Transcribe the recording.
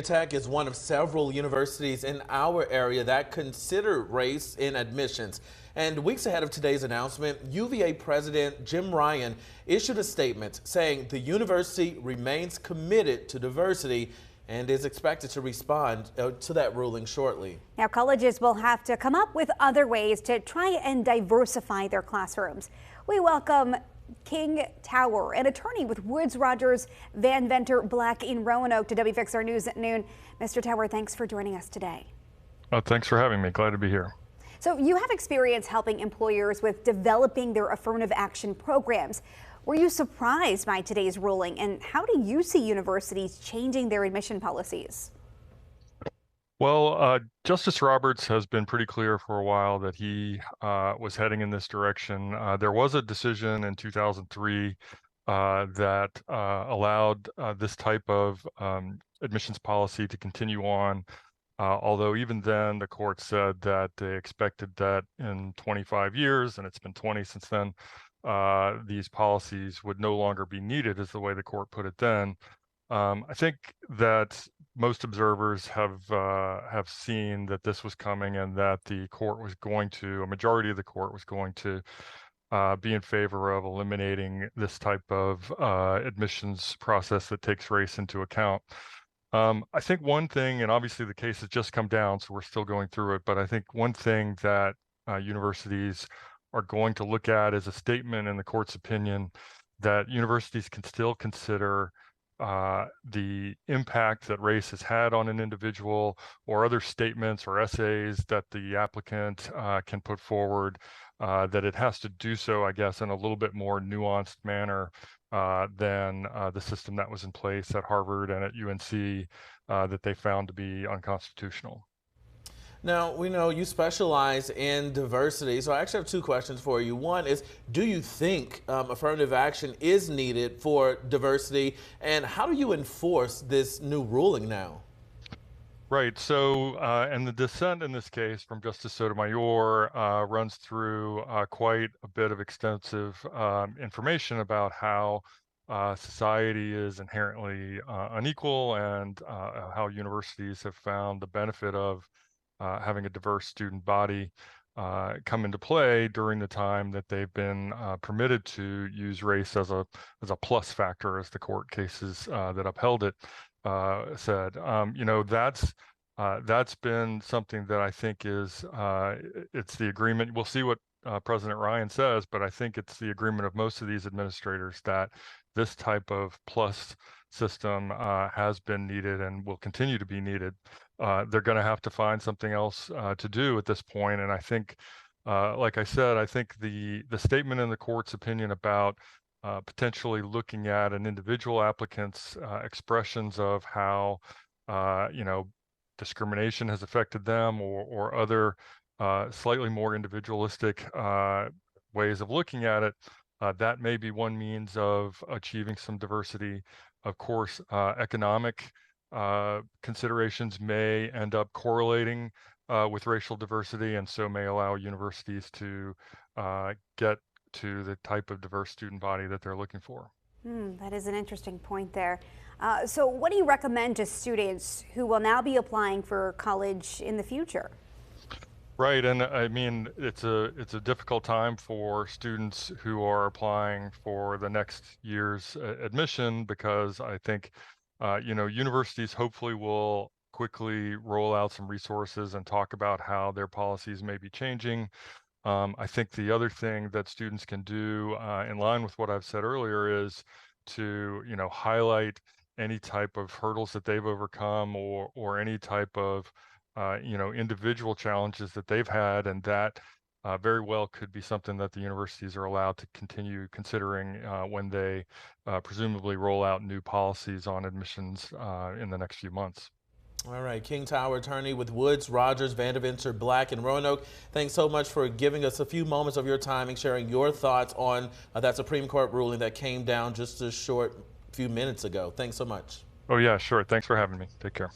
Tech is one of several universities in our area that consider race in admissions. And weeks ahead of today's announcement, UVA President Jim Ryan issued a statement saying the university remains committed to diversity and is expected to respond to that ruling shortly. Now, colleges will have to come up with other ways to try and diversify their classrooms. We welcome King Tower, an attorney with Woods Rogers Van Venter Black in Roanoke, to WFXR News at noon. Mr. Tower, thanks for joining us today. Thanks for having me. Glad to be here. So you have experience helping employers with developing their affirmative action programs. Were you surprised by today's ruling, and how do you see universities changing their admission policies? Well, Justice Roberts has been pretty clear for a while that he was heading in this direction. There was a decision in 2003 that allowed this type of admissions policy to continue on, although even then the court said that they expected that in 25 years, and it's been 20 since then, these policies would no longer be needed, is the way the court put it then. I think that most observers have seen that this was coming, and that the court was going to, a majority of the court was going to be in favor of eliminating this type of admissions process that takes race into account. I think one thing, and obviously the case has just come down, so we're still going through it, but I think one thing that universities are going to look at is a statement in the court's opinion that universities can still consider the impact that race has had on an individual, or other statements or essays that the applicant can put forward, that it has to do so, I guess, in a little bit more nuanced manner than the system that was in place at Harvard and at UNC that they found to be unconstitutional. Now, we know you specialize in diversity, so I actually have two questions for you. One is, do you think affirmative action is needed for diversity, and how do you enforce this new ruling now? Right. So, and the dissent in this case from Justice Sotomayor runs through quite a bit of extensive information about how society is inherently unequal, and how universities have found the benefit of having a diverse student body come into play during the time that they've been permitted to use race as a plus factor, as the court cases that upheld it said. That's been something that I think is it's the agreement. We'll see what President Ryan says, but I think it's the agreement of most of these administrators that this type of plus system has been needed and will continue to be needed. They're going to have to find something else to do at this point. And I think, like I said, I think the statement in the court's opinion about potentially looking at an individual applicant's expressions of how, discrimination has affected them, or other slightly more individualistic ways of looking at it, that may be one means of achieving some diversity. Of course, economic considerations may end up correlating with racial diversity, and so may allow universities to get to the type of diverse student body that they're looking for. That is an interesting point there. So what do you recommend to students who will now be applying for college in the future? Right, and I mean, it's a difficult time for students who are applying for the next year's admission, because I think universities hopefully will quickly roll out some resources and talk about how their policies may be changing. I think the other thing that students can do, in line with what I've said earlier, is to highlight any type of hurdles that they've overcome, or any type of individual challenges that they've had, and that very well could be something that the universities are allowed to continue considering when they presumably roll out new policies on admissions in the next few months. All right, King Tower, attorney with Woods, Rogers, Van Venter Black in Roanoke. Thanks so much for giving us a few moments of your time and sharing your thoughts on that Supreme Court ruling that came down just a short few minutes ago. Thanks so much. Oh yeah, sure. Thanks for having me. Take care.